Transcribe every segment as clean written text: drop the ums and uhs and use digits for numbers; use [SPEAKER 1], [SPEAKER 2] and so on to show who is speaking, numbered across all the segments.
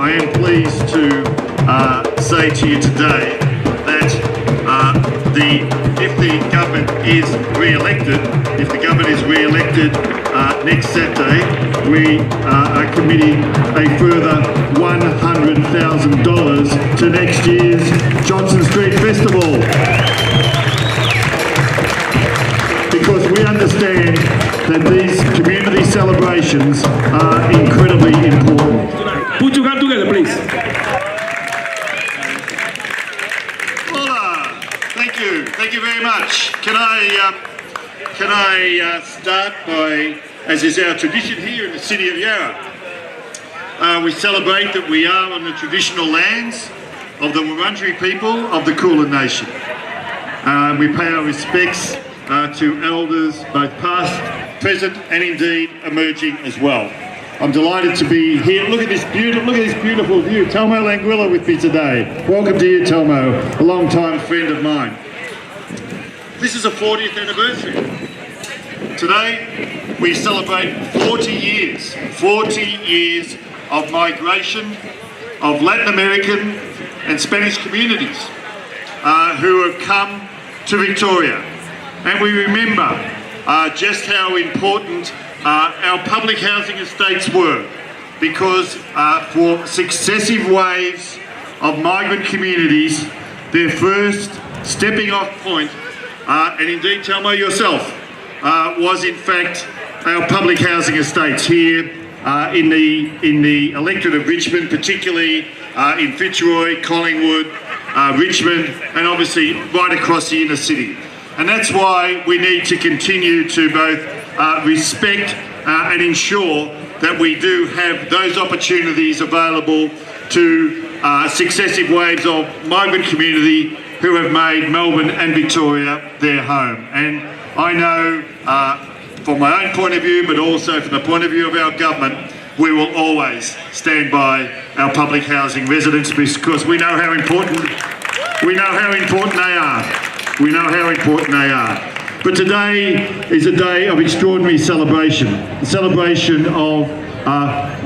[SPEAKER 1] I am pleased to say to you today that if the government is re-elected, next Saturday, we are committing a further $100,000 to next year's Johnston Street Festival. Because we understand that these community celebrations are incredibly important.
[SPEAKER 2] Put your hand together, please.
[SPEAKER 1] Hola! Thank you very much. Can I start by, as is our tradition here in the City of Yarra, we celebrate that we are on the traditional lands of the Wurundjeri people of the Kulin Nation. We pay our respects to elders, both past, present, and indeed emerging as well. I'm delighted to be here. Look at this beautiful view. Telmo Languiller with me today. Welcome to you, Telmo, a long-time friend of mine. This is a 40th anniversary. Today, we celebrate 40 years of migration of Latin American and Spanish communities who have come to Victoria. And we remember just how important our public housing estates were, because for successive waves of migrant communities, their first stepping off point, and indeed Telmo yourself, was in fact our public housing estates here in the electorate of Richmond, particularly in Fitzroy, Collingwood, Richmond, and obviously right across the inner city. And that's why we need to continue to both respect and ensure that we do have those opportunities available to successive waves of migrant community who have made Melbourne and Victoria their home. And I know from my own point of view, but also from the point of view of our government, we will always stand by our public housing residents because we know how important they are. We know how important they are. But today is a day of extraordinary celebration. A celebration of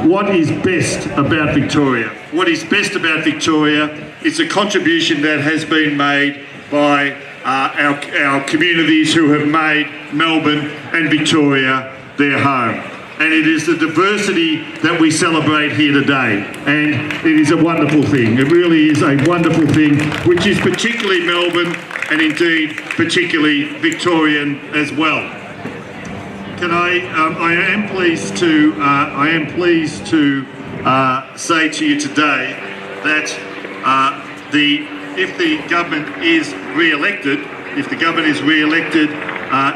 [SPEAKER 1] what is best about Victoria. What is best about Victoria is the contribution that has been made by our communities who have made Melbourne and Victoria their home. And it is the diversity that we celebrate here today. And it is a wonderful thing. It really is a wonderful thing, which is particularly Melbourne and indeed particularly Victorian as well. I am pleased to say to you today that if the government is re-elected,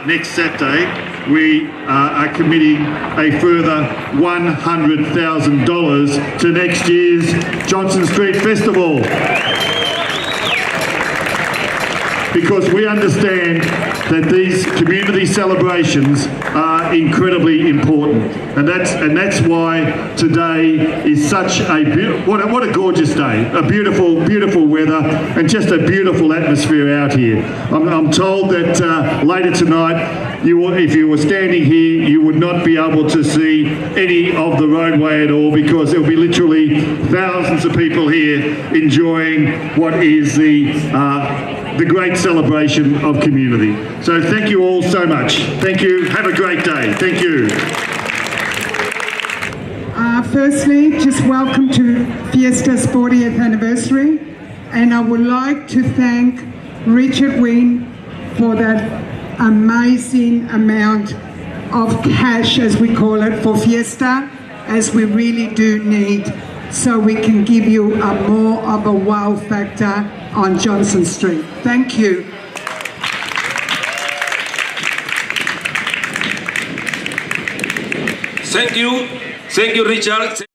[SPEAKER 1] next Saturday, we are committing a further $100,000 to next year's Johnston Street Festival. Because we understand that these community celebrations are incredibly important, and that's why today is such a what a gorgeous day, a beautiful weather, and just a beautiful atmosphere out here. I'm told that later tonight, if you were standing here, you would not be able to see any of the roadway at all, because there will be literally thousands of people here enjoying what is the great celebration of community. So thank you all so much. Thank you. Have a great day. Thank you.
[SPEAKER 3] Firstly, just welcome to Fiesta's 40th anniversary. And I would like to thank Wynne for that amazing amount of cash, as we call it, for Fiesta, as we really do need, so we can give you a more of a wow factor on Johnston Street. Thank you.
[SPEAKER 2] Thank you, Richard.